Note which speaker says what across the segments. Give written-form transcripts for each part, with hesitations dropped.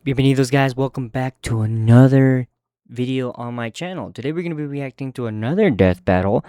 Speaker 1: Bienvenidos guys, welcome back to another video on my channel. Today we're going to be reacting to another death battle.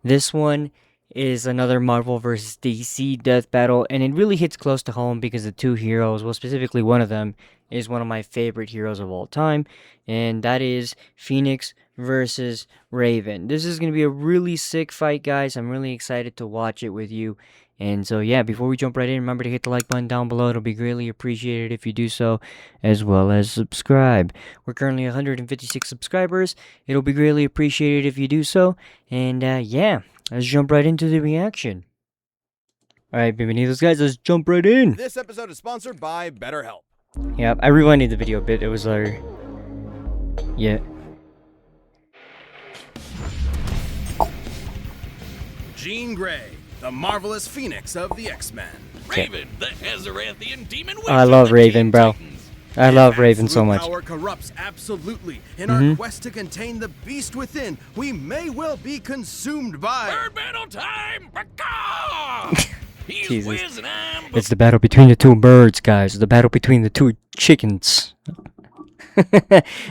Speaker 1: This one is another Marvel vs. DC death battle, and it really hits close to home because the two heroes, well specifically one of them, is one of my favorite heroes of all time, and that is Pheonix versus Raven. This is going to be a really sick fight, guys. I'm really excited to watch it with you. And so yeah, before we jump right in, remember to hit the like button down below. It'll be greatly appreciated if you do so, as well as subscribe. We're currently 156 subscribers. It'll be greatly appreciated if you do so. And yeah, let's jump right into the reaction. Alright, bienvenidos guys, let's jump right in.
Speaker 2: This episode is sponsored by BetterHelp.
Speaker 1: Yeah, I rewinded the video a bit. It was yeah.
Speaker 2: Jean Grey, the marvelous Pheonix of the X-Men.
Speaker 3: Raven, the Azeranthian demon witch.
Speaker 1: I love Raven, bro. I love Raven so much.
Speaker 2: Power corrupts absolutely. In our quest to contain the beast within, we may well be consumed by
Speaker 3: Bird battle time! He's
Speaker 1: Jesus.
Speaker 3: Wiz and I'm
Speaker 1: It's the battle between the two birds, guys. The battle between the two chickens.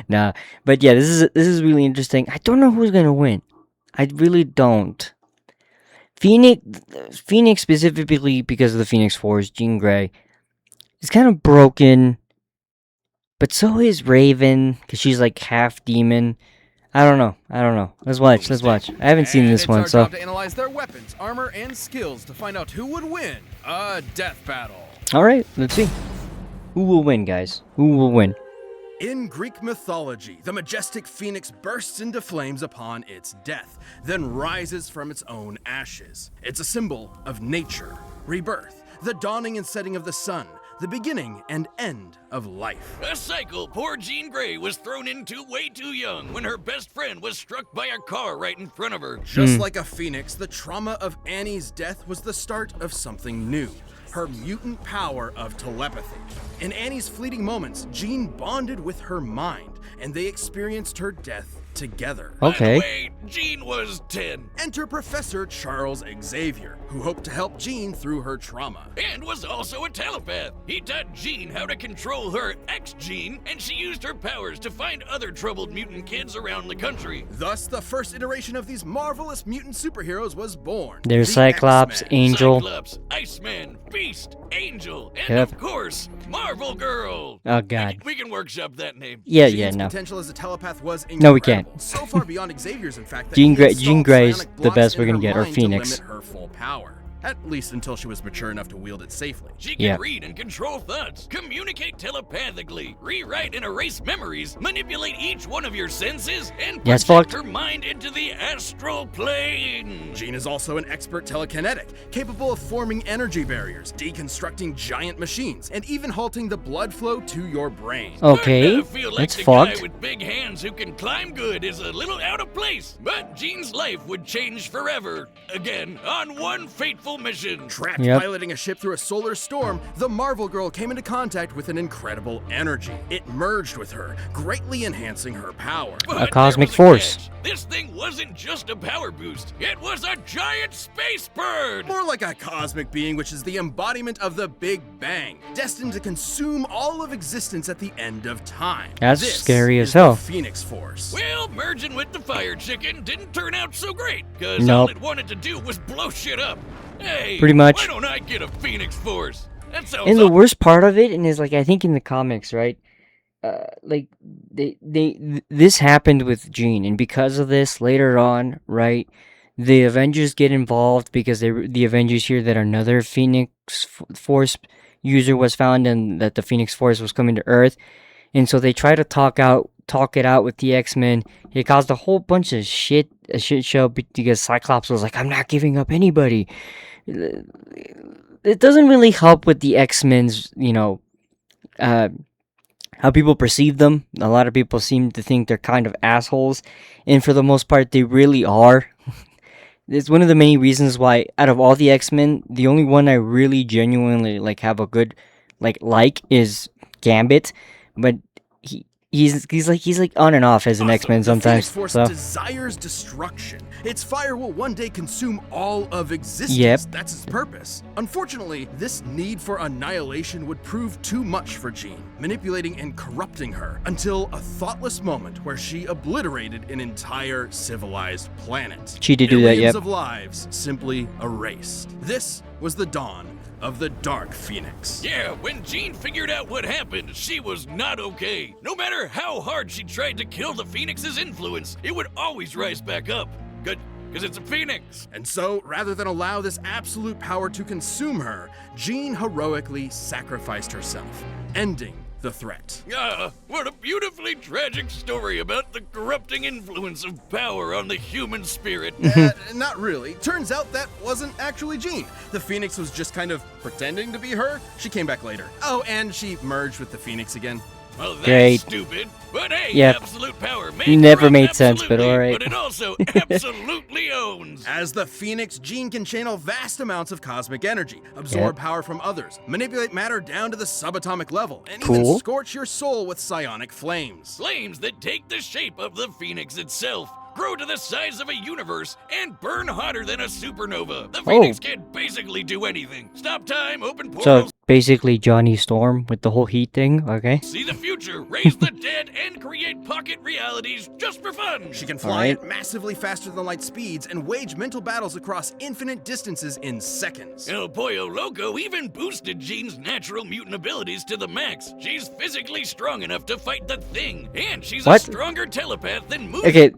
Speaker 1: Nah, but yeah, this is really interesting. I don't know who's gonna win. I really don't. Pheonix specifically because of the Pheonix Force, Jean Grey, is kind of broken. But so is Raven, because she's like half demon. I don't know. Let's watch. I haven't seen this one,
Speaker 2: it's
Speaker 1: so.
Speaker 2: our job to analyze their weapons, armor, and skills to find out who would win a death battle.
Speaker 1: Alright, let's see. Who will win, guys? Who will win?
Speaker 2: In Greek mythology, the majestic phoenix bursts into flames upon its death, then rises from its own ashes. It's a symbol of nature, rebirth, the dawning and setting of the sun, the beginning and end of life.
Speaker 3: a cycle poor Jean Grey was thrown into way too young when her best friend was struck by a car right in front of her.
Speaker 2: Just like a phoenix, the trauma of Annie's death was the start of something new. Her mutant power of telepathy. In Annie's fleeting moments, Jean bonded with her mind, and they experienced her death together.
Speaker 3: By
Speaker 1: Okay.
Speaker 3: the way, Jean was 10
Speaker 2: Enter Professor Charles Xavier, who hoped to help Jean through her trauma.
Speaker 3: and was also a telepath. He taught Jean how to control her ex-Jean, and she used her powers to find other troubled mutant kids around the country.
Speaker 2: Thus, the first iteration of these marvelous mutant superheroes was born.
Speaker 1: There's
Speaker 2: the
Speaker 1: Cyclops,
Speaker 2: X-Men.
Speaker 1: Angel.
Speaker 3: Cyclops, Iceman, Beast, Angel, and
Speaker 1: Yep.
Speaker 3: of course, Marvel Girl.
Speaker 1: Oh god.
Speaker 3: We can workshop that name.
Speaker 1: Yeah,
Speaker 2: Jean's
Speaker 1: no.
Speaker 2: potential as a telepath was incredible.
Speaker 1: No, we can't.
Speaker 2: So far beyond Xavier's, in fact, that
Speaker 1: Jean
Speaker 2: he
Speaker 1: Jean
Speaker 2: installed
Speaker 1: Grey's
Speaker 2: psionic
Speaker 1: the
Speaker 2: blocks
Speaker 1: best
Speaker 2: in
Speaker 1: we're gonna
Speaker 2: her
Speaker 1: get, or
Speaker 2: mind to
Speaker 1: Pheonix.
Speaker 2: limit her full power. At least until she was mature enough to wield it safely.
Speaker 3: She can
Speaker 1: Yeah.
Speaker 3: read and control thoughts, communicate telepathically, rewrite and erase memories, manipulate each one of your senses, and
Speaker 1: Yes,
Speaker 3: project
Speaker 1: fuck.
Speaker 3: her mind into the astral plane.
Speaker 2: Jean is also an expert telekinetic, capable of forming energy barriers, deconstructing giant machines, and even halting the blood flow to your brain.
Speaker 1: Okay,
Speaker 3: I feel like
Speaker 1: that's
Speaker 3: the guy
Speaker 1: fucked.
Speaker 3: with big hands who can climb good is a little out of place, but Jean's life would change forever. Again, on one fateful mission.
Speaker 2: Trapped
Speaker 1: Yep.
Speaker 2: piloting a ship through a solar storm, the Marvel Girl came into contact with an incredible energy. It merged with her, greatly enhancing her power.
Speaker 3: But
Speaker 1: A cosmic
Speaker 3: there was
Speaker 1: force.
Speaker 3: catch. This thing wasn't just a power boost. It was a giant space bird.
Speaker 2: More like a cosmic being, which is the embodiment of the Big Bang, destined to consume all of existence at the end of time.
Speaker 1: That's
Speaker 2: This
Speaker 1: scary
Speaker 2: is
Speaker 1: as hell.
Speaker 2: The Phoenix Force.
Speaker 3: Well, merging with the fire chicken didn't turn out so great, because all
Speaker 1: Nope.
Speaker 3: it wanted to do was blow shit up. Hey,
Speaker 1: Pretty much.
Speaker 3: why don't I get a Phoenix Force? That sounds
Speaker 1: And the
Speaker 3: up-
Speaker 1: worst part of it, and is like I think in the comics, right? Like this happened with Jean, and because of this, later on, right, the Avengers get involved because the Avengers hear that another Force user was found, and that the Phoenix Force was coming to Earth, and so they try to talk it out with the X-Men. It caused a whole bunch of shit, a shit show because Cyclops was like, "I'm not giving up anybody." It doesn't really help with the X-Men's, how people perceive them. A lot of people seem to think they're kind of assholes, and for the most part, they really are. It's one of the many reasons why, out of all the X-Men, the only one I really genuinely have a good like is Gambit, but he's like on and off as an X-Men
Speaker 2: The
Speaker 1: sometimes.
Speaker 2: Pheonix Force
Speaker 1: So
Speaker 2: desires destruction. Its fire will one day consume all of existence.
Speaker 1: Yep.
Speaker 2: That's its purpose. Unfortunately, this need for annihilation would prove too much for Jean, manipulating and corrupting her until a thoughtless moment where she obliterated an entire civilized planet.
Speaker 1: She did do that,
Speaker 2: Millions
Speaker 1: yep.
Speaker 2: of lives simply erased. This was the dawn of the Dark Pheonix.
Speaker 3: Yeah, when Jean figured out what happened, she was not okay. No matter how hard she tried to kill the Phoenix's influence, it would always rise back up. Good, because it's a Pheonix.
Speaker 2: And so, rather than allow this absolute power to consume her, Jean heroically sacrificed herself, ending the threat.
Speaker 3: Ah, what a beautifully tragic story about the corrupting influence of power on the human spirit.
Speaker 2: Not really. Turns out that wasn't actually Jean. The Pheonix was just kind of pretending to be her. She came back later. Oh, and she merged with the Pheonix again.
Speaker 3: Well, that's
Speaker 1: Great.
Speaker 3: stupid. But hey,
Speaker 1: Yep.
Speaker 3: absolute power may
Speaker 1: Never
Speaker 3: corrupt
Speaker 1: made sense, but
Speaker 3: absolutely,
Speaker 1: alright.
Speaker 3: But it also absolutely owns.
Speaker 2: As the Pheonix, Jean can channel vast amounts of cosmic energy, absorb power from others, manipulate matter down to the subatomic level, and even
Speaker 1: Cool.
Speaker 2: scorch your soul with psionic flames.
Speaker 3: Flames that take the shape of the Pheonix itself, grow to the size of a universe, and burn hotter than a supernova. The Pheonix can basically do anything. Stop time, open portals,
Speaker 1: So basically Johnny Storm with the whole heat thing, okay?
Speaker 3: see the future, raise the dead, and create pocket realities just for fun.
Speaker 2: She can fly
Speaker 1: Alright.
Speaker 2: at massively faster than light speeds and wage mental battles across infinite distances in seconds.
Speaker 3: El Pollo Loco even boosted Jean's natural mutant abilities to the max. She's physically strong enough to fight the Thing, and she's
Speaker 1: What?
Speaker 3: a stronger telepath than Moon.
Speaker 1: Okay,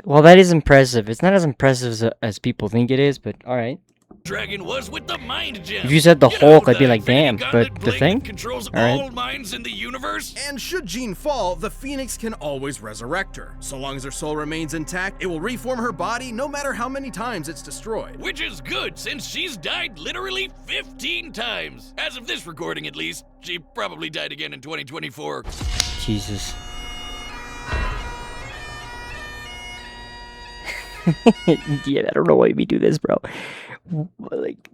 Speaker 1: well that is impressive. It's not as impressive as people think it is, but alright.
Speaker 3: Dragon was with the mind gem.
Speaker 1: If you said the
Speaker 3: know,
Speaker 1: Hulk, I'd be
Speaker 3: the
Speaker 1: like,
Speaker 3: Infinity
Speaker 1: damn,
Speaker 3: Gauntlet
Speaker 1: but the
Speaker 3: blade
Speaker 1: Thing?
Speaker 3: that controls
Speaker 1: Alright.
Speaker 3: all minds in the universe.
Speaker 2: And should Jean fall, the Pheonix can always resurrect her. So long as her soul remains intact, it will reform her body no matter how many times it's destroyed.
Speaker 3: Which is good, since she's died literally 15 times. As of this recording, at least. She probably died again in 2024.
Speaker 1: Jesus. Yeah, I don't know why we do this, bro. Like,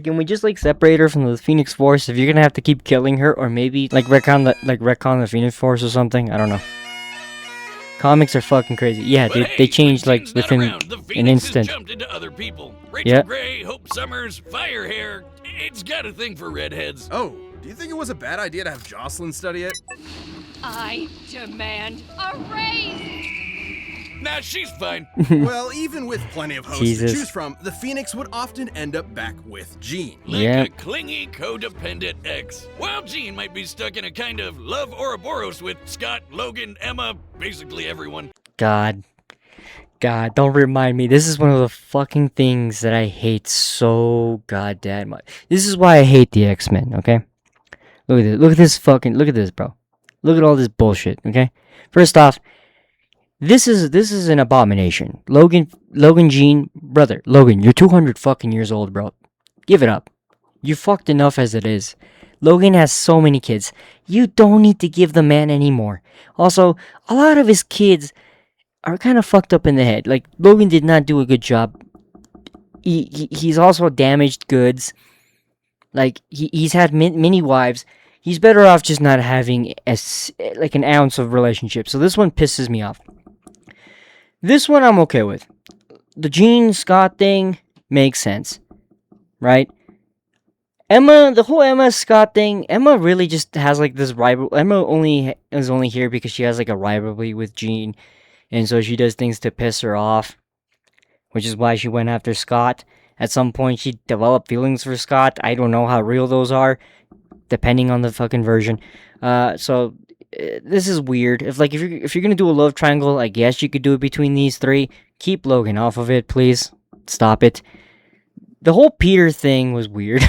Speaker 1: can we just like separate her from the Phoenix Force? If you're gonna have to keep killing her, or maybe like retcon the Phoenix Force or something. I don't know. Comics are fucking crazy. Yeah,
Speaker 3: But
Speaker 1: they
Speaker 3: hey,
Speaker 1: changed
Speaker 3: when
Speaker 1: like
Speaker 3: Jean's not
Speaker 1: within
Speaker 3: around, the
Speaker 1: an
Speaker 3: Pheonix has
Speaker 1: instant.
Speaker 3: jumped into other people. Rachel
Speaker 1: Yeah.
Speaker 3: Gray, Hope Summers, Firehair. It's got a thing for redheads.
Speaker 2: Oh, do you think it was a bad idea to have Jocelyn study it?
Speaker 4: I demand a raise!
Speaker 3: Nah, she's fine.
Speaker 2: Well, even with plenty of hosts
Speaker 1: Jesus.
Speaker 2: to choose from, the Pheonix would often end up back with Jean.
Speaker 3: Like
Speaker 1: Yeah.
Speaker 3: a clingy, codependent ex. While Jean might be stuck in a kind of love Ouroboros with Scott, Logan, Emma, basically everyone.
Speaker 1: God, don't remind me. This is one of the fucking things that I hate so goddamn much. This is why I hate the X-Men, okay? Look at this. Look at this, bro. Look at all this bullshit, okay? First off, this is an abomination. Logan Jean, brother, Logan, you're 200 fucking years old, bro. Give it up. You're fucked enough as it is. Logan has so many kids. You don't need to give the man any more. Also, a lot of his kids are kind of fucked up in the head. Like, Logan did not do a good job. He's also damaged goods. Like, he's had many wives. He's better off just not having like an ounce of relationship. So this one pisses me off. This one I'm okay with. The Jean Scott thing makes sense, right? The whole Emma Scott thing, Emma really just has like this rival. Emma is only here because she has like a rivalry with Jean, and so she does things to piss her off, which is why she went after Scott. At some point, she developed feelings for Scott. I don't know how real those are, depending on the fucking version. So this is weird. If you're gonna do a love triangle, I guess you could do it between these three. Keep Logan off of it, please. Stop it. The whole Peter thing was weird.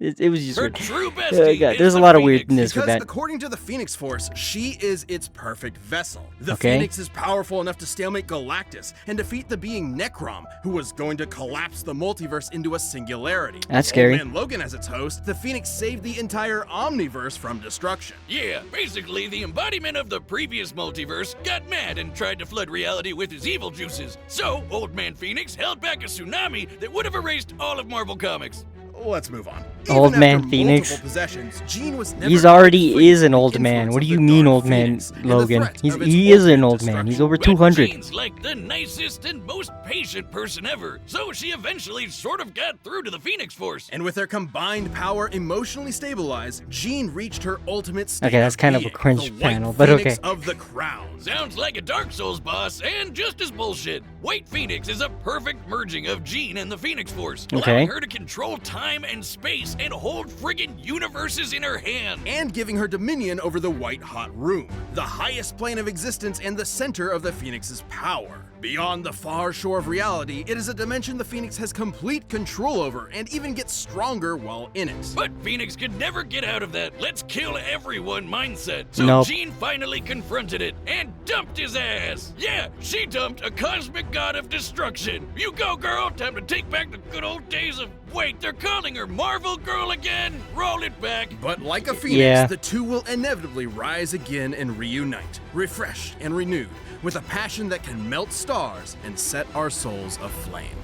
Speaker 1: It was just
Speaker 3: Her
Speaker 1: weird.
Speaker 3: true bestie
Speaker 1: God,
Speaker 3: is
Speaker 1: there's a
Speaker 3: the
Speaker 1: lot of
Speaker 3: Pheonix.
Speaker 1: weirdness with
Speaker 2: Because
Speaker 1: that.
Speaker 2: according to the Pheonix Force, she is its perfect vessel. The
Speaker 1: Okay.
Speaker 2: Pheonix is powerful enough to stalemate Galactus and defeat the being Necrom, who was going to collapse the multiverse into a singularity.
Speaker 1: That's scary.
Speaker 2: Old Man Logan as its host, the Pheonix saved the entire Omniverse from destruction.
Speaker 3: Yeah, basically the embodiment of the previous multiverse got mad and tried to flood reality with his evil juices. So, Old Man Pheonix held back a tsunami that would have erased all of Marvel Comics.
Speaker 2: Let's move on.
Speaker 1: Old
Speaker 2: Even
Speaker 1: man
Speaker 2: after
Speaker 1: Pheonix.
Speaker 2: multiple possessions, Jean was never
Speaker 1: He's
Speaker 2: quite
Speaker 1: already
Speaker 2: free
Speaker 1: is an
Speaker 2: from the
Speaker 1: old man.
Speaker 2: influence
Speaker 1: What do
Speaker 2: of
Speaker 1: you
Speaker 2: the
Speaker 1: mean,
Speaker 2: dark
Speaker 1: old man,
Speaker 2: Phoenix and the
Speaker 1: Logan?
Speaker 2: threat of its
Speaker 1: He is an
Speaker 2: ultimate
Speaker 1: old man. He's
Speaker 2: destruction.
Speaker 1: over
Speaker 3: But
Speaker 1: 200.
Speaker 3: Jean's like the nicest and most patient person ever, so she eventually sort of got through to the Pheonix Force.
Speaker 2: And with their combined power emotionally stabilized, Jean reached her ultimate state.
Speaker 1: Okay, that's kind of a
Speaker 2: being,
Speaker 1: cringe
Speaker 2: the White
Speaker 1: panel, but
Speaker 2: Phoenix
Speaker 1: okay.
Speaker 2: of the Crown.
Speaker 3: Sounds like a Dark Souls boss, and just as bullshit. White Phoenix is a perfect merging of Jean and the Phoenix Force, allowing her to control time and space and hold friggin' universes in her hand.
Speaker 2: And giving her dominion over the White Hot Room, the highest plane of existence and the center of the Phoenix's power. Beyond the far shore of reality, it is a dimension the Phoenix has complete control over and even gets stronger while in it.
Speaker 3: But Phoenix could never get out of that let's kill everyone mindset. So
Speaker 1: Nope.
Speaker 3: Jean finally confronted it and dumped his ass. Yeah, she dumped a cosmic god of destruction. You go, girl. Time to take back the good old days of... Wait, they're calling her Marvel Girl again? Roll it back.
Speaker 2: But like a phoenix,
Speaker 1: Yeah.
Speaker 2: the two will inevitably rise again and reunite, refreshed and renewed, with a passion that can melt stars and set our souls aflame.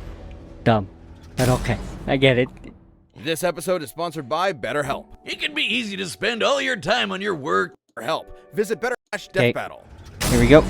Speaker 1: Dumb. But okay. I get it.
Speaker 2: This episode is sponsored by BetterHelp.
Speaker 3: It can be easy to spend all your time on your work.
Speaker 2: For help, visit Better Death
Speaker 1: Okay.
Speaker 2: Battle.
Speaker 1: Here we go.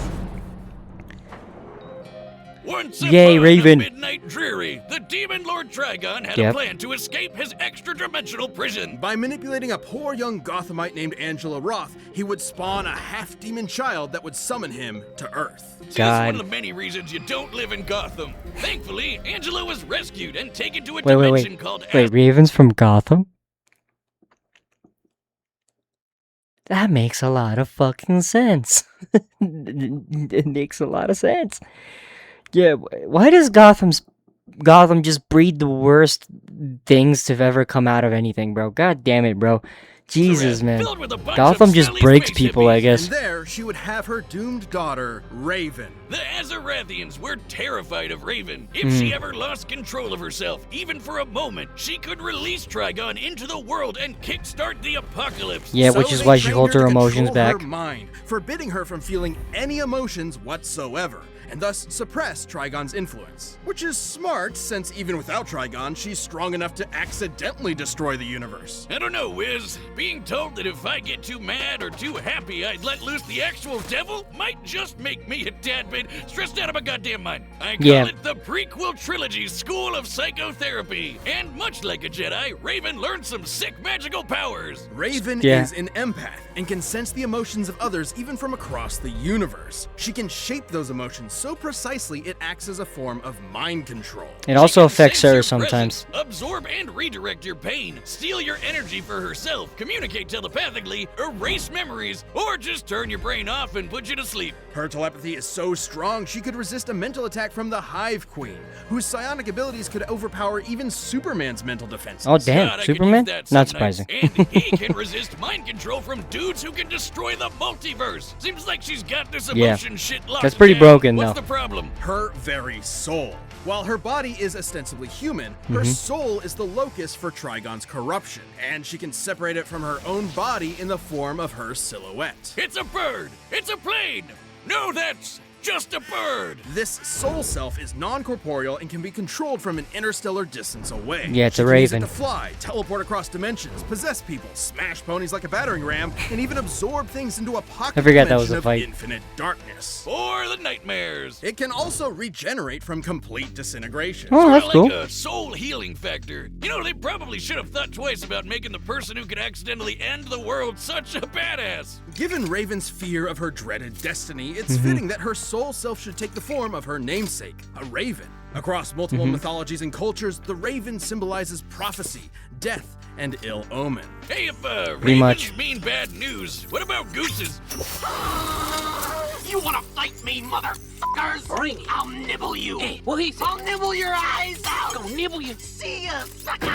Speaker 3: Once
Speaker 1: Yay,
Speaker 3: upon
Speaker 1: Raven.
Speaker 3: a midnight dreary, the demon Lord Trigon had
Speaker 1: Yep.
Speaker 3: a plan to escape his extra-dimensional prison.
Speaker 2: By manipulating a poor young Gothamite named Angela Roth, he would spawn a half-demon child that would summon him to Earth.
Speaker 3: See, this is
Speaker 1: God.
Speaker 3: one of the many reasons you don't live in Gotham. Thankfully, Angela was rescued and taken to a
Speaker 1: Wait,
Speaker 3: dimension
Speaker 1: wait.
Speaker 3: called
Speaker 1: Wait, Raven's from Gotham? That makes a lot of fucking sense. It makes a lot of sense. Yeah, why does Gotham just breed the worst things to ever come out of anything, bro? God damn it, bro. Jesus, man.
Speaker 3: filled with a bunch
Speaker 1: Gotham
Speaker 3: of
Speaker 1: just
Speaker 3: smelly
Speaker 1: breaks
Speaker 3: space
Speaker 1: people, I
Speaker 3: hippies.
Speaker 1: guess.
Speaker 2: And there, she would have her doomed daughter, Raven.
Speaker 3: The Azarathians were terrified of Raven. If
Speaker 1: Hmm.
Speaker 3: she ever lost control of herself, even for a moment, she could release Trigon into the world and kickstart the apocalypse.
Speaker 1: Yeah,
Speaker 2: So
Speaker 1: which is
Speaker 2: they
Speaker 1: why she
Speaker 2: trained
Speaker 1: holds
Speaker 2: her
Speaker 1: her
Speaker 2: to
Speaker 1: emotions
Speaker 2: control
Speaker 1: back.
Speaker 2: her mind, forbidding her from feeling any emotions whatsoever, and thus suppress Trigon's influence. Which is smart, since even without Trigon, she's strong enough to accidentally destroy the universe.
Speaker 3: I don't know, Wiz. Being told that if I get too mad or too happy, I'd let loose the actual devil might just make me a tad bit stressed out of my goddamn mind. I call
Speaker 1: Yeah.
Speaker 3: it the prequel trilogy School of Psychotherapy. And much like a Jedi, Raven learned some sick magical powers.
Speaker 2: Raven
Speaker 1: Yeah.
Speaker 2: is an empath and can sense the emotions of others even from across the universe. She can shape those emotions so precisely it acts as a form of mind control.
Speaker 1: It also
Speaker 3: She can
Speaker 1: affects
Speaker 3: sense
Speaker 1: her
Speaker 3: your
Speaker 1: sometimes.
Speaker 3: presence, absorb and redirect your pain, steal your energy for herself, communicate telepathically, erase memories, or just turn your brain off and put you to sleep.
Speaker 2: Her telepathy is so strong she could resist a mental attack from the Hive Queen, whose psionic abilities could overpower even Superman's mental defenses.
Speaker 1: Oh, damn.
Speaker 3: God, I could
Speaker 1: Superman?
Speaker 3: use that
Speaker 1: Not
Speaker 3: some nights.
Speaker 1: surprising.
Speaker 3: And he can resist mind control from dudes who can destroy the multiverse. Seems like she's got this
Speaker 1: Yeah.
Speaker 3: emotion shit locked
Speaker 1: That's pretty
Speaker 3: down.
Speaker 1: broken,
Speaker 3: What's
Speaker 1: though.
Speaker 3: the problem?
Speaker 2: Her very soul. While her body is ostensibly human, her soul is the locus for Trigon's corruption, and she can separate it from her own body in the form of her silhouette.
Speaker 3: It's a bird. It's a plane. No, that's just a bird.
Speaker 2: This soul self is non-corporeal and can be controlled from an interstellar distance away.
Speaker 1: Yeah, it's
Speaker 2: She
Speaker 1: a
Speaker 2: can use it
Speaker 1: raven.
Speaker 2: to fly, teleport across dimensions, possess people, smash ponies like a battering ram, and even absorb things into a pocket
Speaker 1: I forgot that was
Speaker 2: dimension
Speaker 1: a
Speaker 2: of
Speaker 1: fight.
Speaker 2: infinite darkness.
Speaker 3: For the nightmares.
Speaker 2: It can also regenerate from complete disintegration.
Speaker 1: Oh, that's
Speaker 3: Like
Speaker 1: cool.
Speaker 3: a soul healing factor. You know, they probably should have thought twice about making the person who could accidentally end the world such a badass.
Speaker 2: Given Raven's fear of her dreaded destiny, it's
Speaker 1: Mm-hmm.
Speaker 2: fitting that her soul self should take the form of her namesake, a raven. Across multiple
Speaker 1: Mm-hmm.
Speaker 2: mythologies and cultures, the raven symbolizes prophecy, death, and ill omen.
Speaker 3: Hey, if
Speaker 1: Pretty
Speaker 3: ravens
Speaker 1: much.
Speaker 3: mean bad news, what about gooses?
Speaker 5: You wanna fight me, motherfuckers? Bring it. I'll nibble you.
Speaker 6: Hey, what he said?
Speaker 5: I'll nibble your eyes out.
Speaker 6: Gonna nibble you.
Speaker 5: See ya, suckers.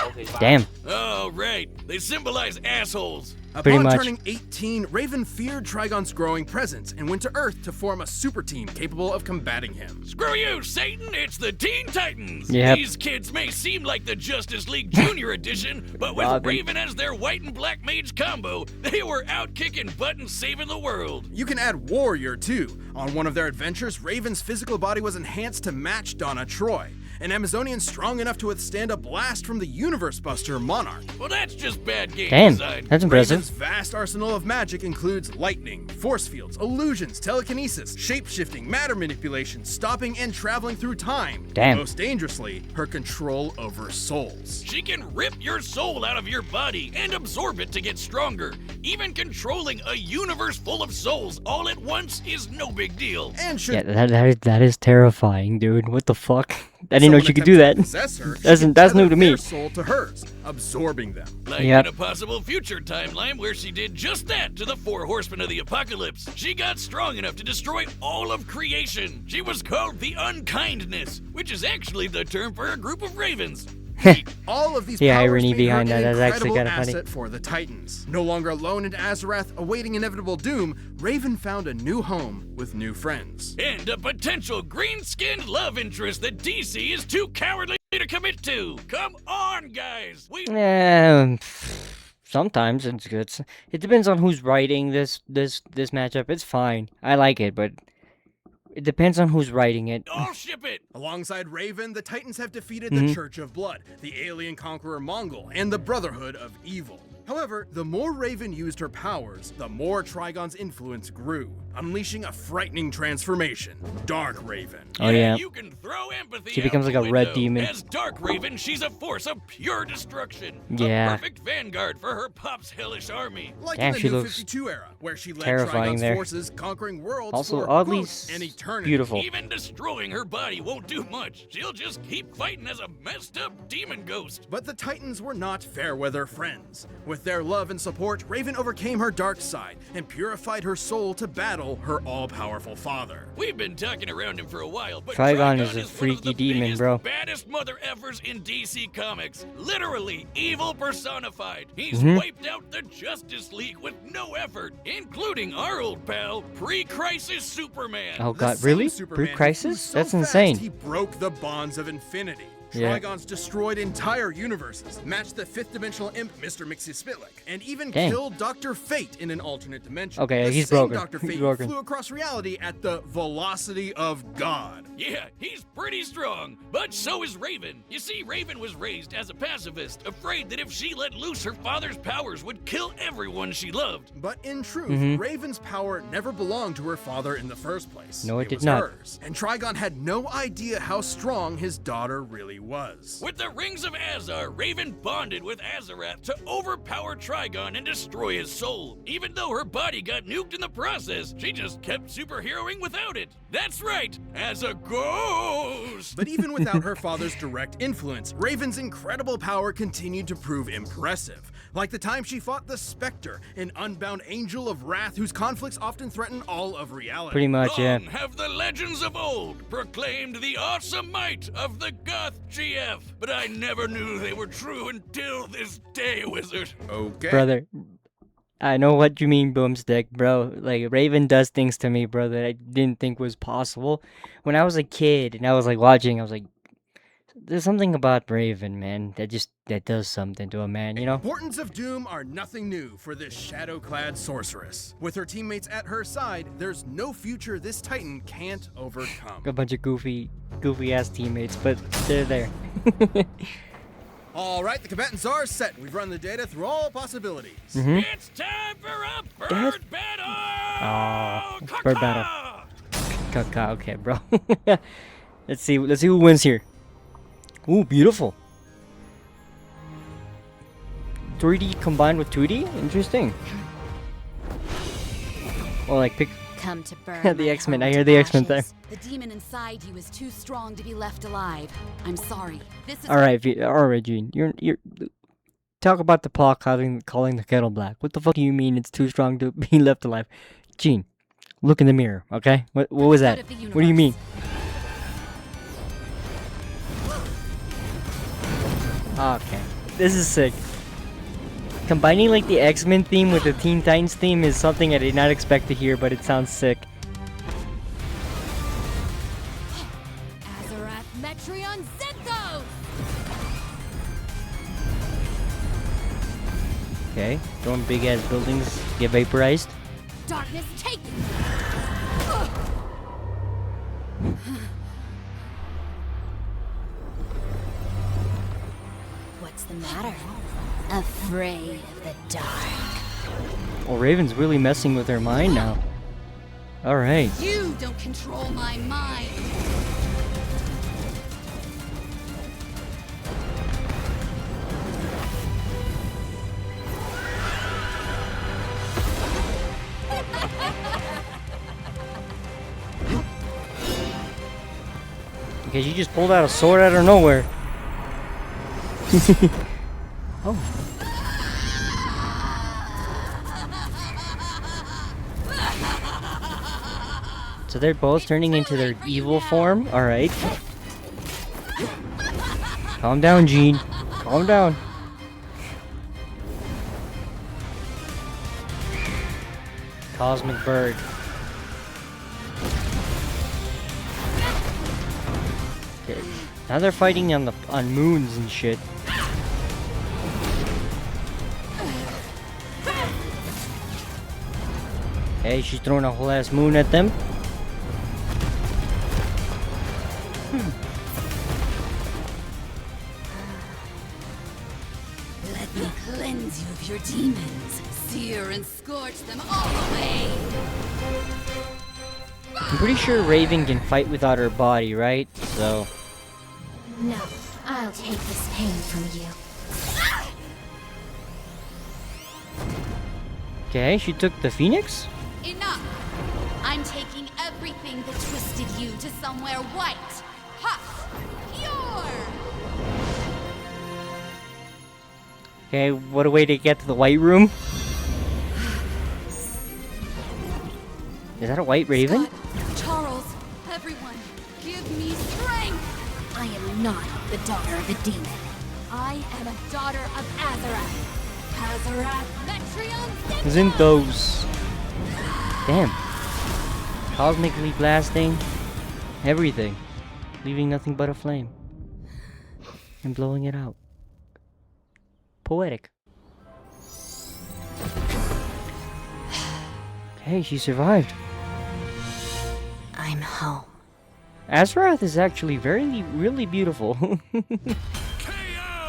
Speaker 6: Okay, bye.
Speaker 1: Damn.
Speaker 3: Oh, right. They symbolize assholes.
Speaker 1: Pretty
Speaker 2: Upon
Speaker 1: much.
Speaker 2: turning 18, Raven feared Trigon's growing presence and went to Earth to form a super team capable of combating him.
Speaker 3: Screw you, Satan! It's the Teen Titans!
Speaker 1: Yep.
Speaker 3: These kids may seem like the Justice League Junior Edition, but with
Speaker 1: Robin.
Speaker 3: Raven as their white and black mage combo, they were out kicking butt and saving the world.
Speaker 2: You can add Warrior too. On one of their adventures, Raven's physical body was enhanced to match Donna Troy. an Amazonian strong enough to withstand a blast from the Universe Buster Monarch.
Speaker 3: Well, that's just bad game
Speaker 1: Damn,
Speaker 3: design.
Speaker 1: that's impressive.
Speaker 2: Raven's vast arsenal of magic includes lightning, force fields, illusions, telekinesis, shape-shifting, matter manipulation, stopping and traveling through time.
Speaker 1: Damn.
Speaker 2: Most dangerously, her control over souls.
Speaker 3: She can rip your soul out of your body and absorb it to get stronger. Even controlling a universe full of souls all at once is no big deal.
Speaker 2: And should
Speaker 1: Yeah, that is terrifying, dude. What the fuck? I didn't know
Speaker 2: someone
Speaker 1: she could do
Speaker 2: attempt
Speaker 1: that.
Speaker 2: to possess her, she
Speaker 1: That's
Speaker 2: can
Speaker 1: that's new
Speaker 2: tether
Speaker 1: to me.
Speaker 2: their soul to hers, absorbing them.
Speaker 3: Like
Speaker 1: Yep.
Speaker 3: in a possible future timeline where she did just that to the 4 horsemen of the apocalypse. She got strong enough to destroy all of creation. She was called the Unkindness, which is actually the term for a group of ravens.
Speaker 2: All of these
Speaker 1: The
Speaker 2: powers
Speaker 1: irony
Speaker 2: made
Speaker 1: behind
Speaker 2: her an
Speaker 1: that is actually
Speaker 2: incredible
Speaker 1: kinda funny.
Speaker 2: asset for the Titans. No longer alone in Azarath, awaiting inevitable doom, Raven found a new home with new friends.
Speaker 3: And a potential green-skinned love interest that DC is too cowardly to commit to. Come on, guys.
Speaker 1: Sometimes it's good. It depends on who's writing this matchup. It's fine. I like it, but it depends on who's writing it.
Speaker 3: I'll ship it.
Speaker 2: Alongside Raven, the Titans have defeated
Speaker 1: Mm-hmm.
Speaker 2: the Church of Blood, the alien conqueror Mongol, and the Brotherhood of Evil. However, the more Raven used her powers, the more Trigon's influence grew, unleashing a frightening transformation. Dark Raven.
Speaker 1: Oh yeah.
Speaker 3: You can throw empathy
Speaker 1: She
Speaker 3: out
Speaker 1: becomes
Speaker 3: the
Speaker 1: like a red
Speaker 3: window.
Speaker 1: demon.
Speaker 3: As Dark Raven, she's a force of pure destruction.
Speaker 1: Yeah.
Speaker 3: A perfect vanguard for her pop's hellish army.
Speaker 2: Like
Speaker 1: Damn,
Speaker 2: in the
Speaker 1: she
Speaker 2: New
Speaker 1: looks
Speaker 2: 52 era, where she led
Speaker 1: terrifying
Speaker 2: Trigon's
Speaker 1: there.
Speaker 2: forces, conquering worlds
Speaker 1: Also,
Speaker 2: for,
Speaker 1: oddly
Speaker 2: quote, an eternity.
Speaker 1: beautiful.
Speaker 3: Even destroying her body won't do much. She'll just keep fighting as a messed up demon ghost.
Speaker 2: But the Titans were not fair-weather friends. With their love and support, Raven overcame her dark side and purified her soul to battle her all-powerful father.
Speaker 3: We've been talking around him for a while, but
Speaker 1: Trigon is a
Speaker 3: one of
Speaker 1: freaky
Speaker 3: the
Speaker 1: demon,
Speaker 3: biggest,
Speaker 1: bro.
Speaker 3: baddest mother effers in DC Comics. Literally evil personified. He's
Speaker 1: Mm-hmm.
Speaker 3: wiped out the Justice League with no effort, including our old pal, pre-crisis Superman.
Speaker 1: Oh
Speaker 2: The
Speaker 1: god,
Speaker 2: same
Speaker 1: really?
Speaker 2: Superman
Speaker 1: Pre-crisis?
Speaker 2: who so
Speaker 1: That's
Speaker 2: fast
Speaker 1: insane.
Speaker 2: He broke the bonds of infinity.
Speaker 1: Yeah.
Speaker 2: Trigon's destroyed entire universes, matched the fifth-dimensional imp Mr. Mxyzptlk, and even
Speaker 1: Dang.
Speaker 2: killed Dr. Fate in an alternate dimension.
Speaker 1: Okay,
Speaker 2: the
Speaker 1: he's
Speaker 2: same
Speaker 1: broken.
Speaker 2: Dr.
Speaker 1: He's
Speaker 2: Fate
Speaker 1: broken.
Speaker 2: flew across reality at the velocity of God.
Speaker 3: Yeah, he's pretty strong, but so is Raven. You see, Raven was raised as a pacifist, afraid that if she let loose her father's powers would kill everyone she loved.
Speaker 2: But in truth,
Speaker 1: Mm-hmm.
Speaker 2: Raven's power never belonged to her father in the first place.
Speaker 1: No, it did
Speaker 2: was
Speaker 1: not.
Speaker 2: hers. And Trigon had no idea how strong his daughter really was.
Speaker 3: With the Rings of Azar, Raven bonded with Azarath to overpower Trigon and destroy his soul. Even though her body got nuked in the process, she just kept superheroing without it. That's right, as a ghost!
Speaker 2: But even without her father's direct influence, Raven's incredible power continued to prove impressive. Like the time she fought the Spectre, an unbound angel of wrath whose conflicts often threaten all of reality.
Speaker 1: Pretty much, yeah.
Speaker 3: Long have the legends of old proclaimed the awesome might of the Goth GF, but I never knew they were true until this day, Wizard.
Speaker 2: Okay.
Speaker 1: Brother, I know what you mean, Boomstick, bro. Like, Raven does things to me, bro, that I didn't think was possible. When I was a kid and I was, like, watching, I was like, there's something about Raven, man, that does something to a man, you know?
Speaker 2: Portents of doom are nothing new for this shadow-clad sorceress. With her teammates at her side, there's no future this Titan can't overcome.
Speaker 1: A bunch of goofy-ass teammates, but they're there.
Speaker 2: All right, the combatants are set. We've run the data through all possibilities.
Speaker 1: Mm-hmm.
Speaker 3: It's time for a bird battle!
Speaker 1: Aw,
Speaker 3: Caw-caw!
Speaker 1: bird battle. Kaka, okay, bro. Let's see who wins here. Ooh, beautiful. 3D combined with 2D? Interesting. Well, like, pick...
Speaker 6: Come to burn
Speaker 1: The
Speaker 6: my
Speaker 1: X-Men,
Speaker 6: home
Speaker 1: I hear
Speaker 6: to
Speaker 1: the X-Men there.
Speaker 6: ashes. The demon inside you is too strong to be left alive. I'm sorry. This is
Speaker 1: Alright, alright, Gene. You're... Talk about the plot calling the kettle black. What the fuck do you mean it's too strong to be left alive? Gene, look in the mirror, okay? What was that?
Speaker 6: Out of the
Speaker 1: What do you mean?
Speaker 6: universe.
Speaker 1: Okay, this is sick. Combining like the X-Men theme with the Teen Titans theme is something I did not expect to hear, but it sounds sick.
Speaker 6: Azarath Metreon Zethos!
Speaker 1: Okay, throwing big ass buildings get vaporized.
Speaker 6: Darkness taken! the matter? Afraid of the dark.
Speaker 1: Well, Raven's really messing with her mind now. Alright.
Speaker 6: You don't control my mind.
Speaker 1: Okay, she just pulled out a sword out of nowhere. Oh. So they're both turning into their evil form? Alright. Calm down, Jean. Calm down. Cosmic Bird. Okay. Now they're fighting on moons and shit. Hey, she's throwing a whole ass moon at them.
Speaker 6: Let me cleanse you of your demons. Sear and scorch them all away.
Speaker 1: I'm pretty sure Raven can fight without her body, right? So...
Speaker 7: No, I'll take this pain from you.
Speaker 1: Okay, she took the Pheonix?
Speaker 6: Enough! I'm taking everything that twisted you to somewhere white, hot, pure!
Speaker 1: Okay, what a way to get to the White Room. Is that a white raven?
Speaker 6: Scott, Charles, everyone, give me strength!
Speaker 7: I am not the daughter of a demon.
Speaker 6: I am a daughter of Azarath. Azarath Metrion
Speaker 1: Zinthos. Damn. Cosmically blasting everything, leaving nothing but a flame. And blowing it out. Poetic. Okay, she survived.
Speaker 7: I'm home.
Speaker 1: Azarath is actually really beautiful.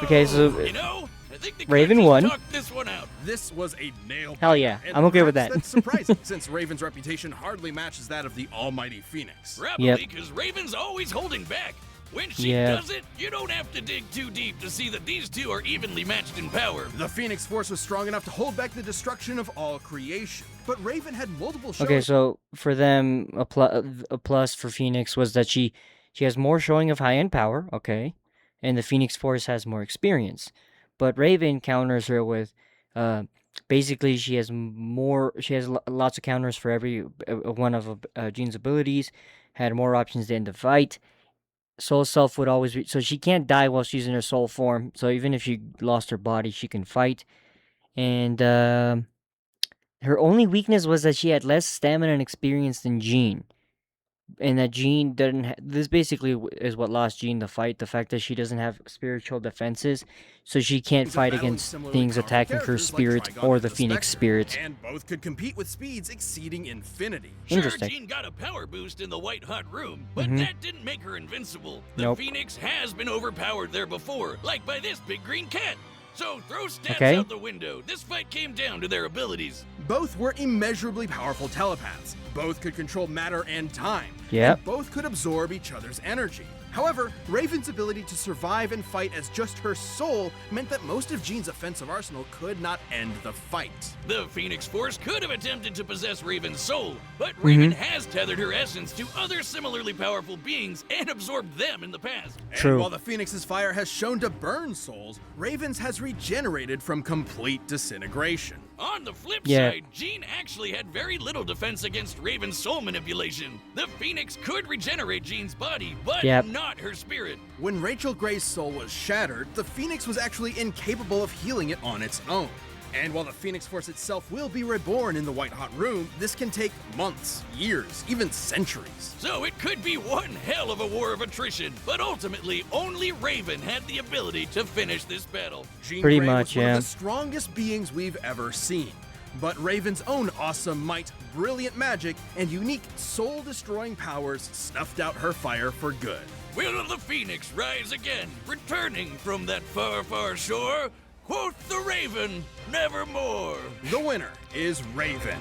Speaker 1: Okay, so
Speaker 3: You know, I think the
Speaker 1: Raven
Speaker 3: characters
Speaker 1: won.
Speaker 3: talked this one out.
Speaker 2: This was a nail
Speaker 1: Hell
Speaker 2: biter,
Speaker 1: yeah,
Speaker 2: and
Speaker 1: I'm okay with
Speaker 2: perhaps
Speaker 1: that.
Speaker 2: That's surprising, since Raven's reputation hardly matches that of the almighty Pheonix.
Speaker 3: Probably because Raven's always holding back. When she
Speaker 1: Yeah.
Speaker 3: does it, you don't have to dig too deep to see that these two are evenly matched in power.
Speaker 2: The Pheonix Force was strong enough to hold back the destruction of all creation, but Raven had multiple showings.
Speaker 1: Okay, so for them, a plus for Pheonix was that she has more showing of high-end power, okay, and the Pheonix Force has more experience. But Raven counters her with, basically she has lots of counters for every one of Jean's abilities, had more options to end the fight. Soul Self would always be, so she can't die while she's in her soul form, so even if she lost her body, she can fight. And, her only weakness was that she had less stamina and experience than Jean. And that Jean doesn't this basically is what lost Jean the fight, the fact that she doesn't have spiritual defenses, so she can't fight against things attacking her spirit or the Phoenix spirit.
Speaker 2: And both could compete with speeds exceeding infinity.
Speaker 3: Sure,
Speaker 1: Interesting.
Speaker 3: Jean got a power boost in the White Hot Room, but
Speaker 1: Mhm.
Speaker 3: that didn't make her invincible. The
Speaker 1: Nope.
Speaker 3: Phoenix has been overpowered there before, like by this big green cat. So throw stats
Speaker 1: Okay.
Speaker 3: out the window. This fight came down to their abilities.
Speaker 2: Both were immeasurably powerful telepaths. Both could control matter and time.
Speaker 1: Yep.
Speaker 2: And both could absorb each other's energy. However, Raven's ability to survive and fight as just her soul meant that most of Jean's offensive arsenal could not end the fight.
Speaker 3: The Phoenix Force could have attempted to possess Raven's soul, but
Speaker 1: Mm-hmm.
Speaker 3: Raven has tethered her essence to other similarly powerful beings and absorbed them in the past.
Speaker 1: True.
Speaker 2: And while the Phoenix's fire has shown to burn souls, Raven's has regenerated from complete disintegration.
Speaker 3: On the flip
Speaker 1: Yeah.
Speaker 3: side, Jean actually had very little defense against Raven's soul manipulation. The Phoenix could regenerate Jean's body, but
Speaker 1: Yep.
Speaker 3: not her spirit.
Speaker 2: When Rachel Gray's soul was shattered, the Phoenix was actually incapable of healing it on its own. And while the Phoenix Force itself will be reborn in the White Hot Room, this can take months, years, even centuries.
Speaker 3: So it could be one hell of a war of attrition, but ultimately only Raven had the ability to finish this battle.
Speaker 2: Jean
Speaker 1: Pretty
Speaker 2: Grey
Speaker 1: much,
Speaker 2: was one
Speaker 1: yeah.
Speaker 2: of the strongest beings we've ever seen. But Raven's own awesome might, brilliant magic, and unique soul-destroying powers snuffed out her fire for good.
Speaker 3: Will the Pheonix rise again, returning from that far, far shore? Quoth the Raven, nevermore.
Speaker 2: The winner is Raven.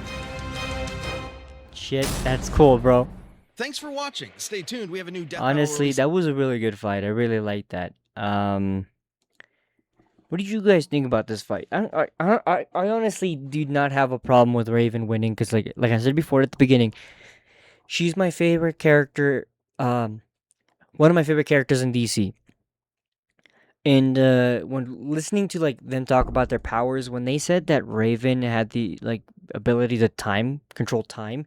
Speaker 1: Shit, that's cool, bro.
Speaker 2: Thanks for watching. Stay tuned. We have a new death
Speaker 1: Honestly, that was a really good fight. I really liked that. What did you guys think about this fight? I honestly do not have a problem with Raven winning because, like I said before at the beginning, she's my favorite character. One of my favorite characters in DC. And when listening to like them talk about their powers, when they said that Raven had the like ability to control time,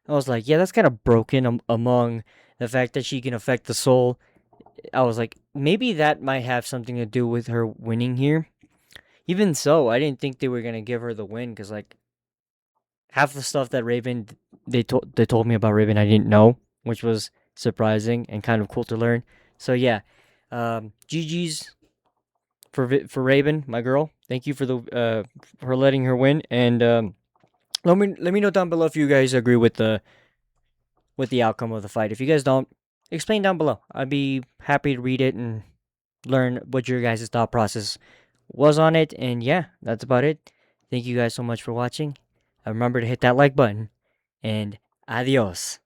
Speaker 1: I was like, yeah, that's kind of broken among the fact that she can affect the soul. I was like, maybe that might have something to do with her winning here. Even so, I didn't think they were gonna give her the win because like half the stuff that they told me about Raven I didn't know, which was surprising and kind of cool to learn. So yeah, GG's for Raven, my girl. Thank you for letting her win, and let me know down below if you guys agree with the outcome of the fight. If you guys don't, explain down below. I'd be happy to read it and learn what your guys' thought process was on it. And yeah, that's about it. Thank you guys so much for watching. Remember to hit that like button, and adios.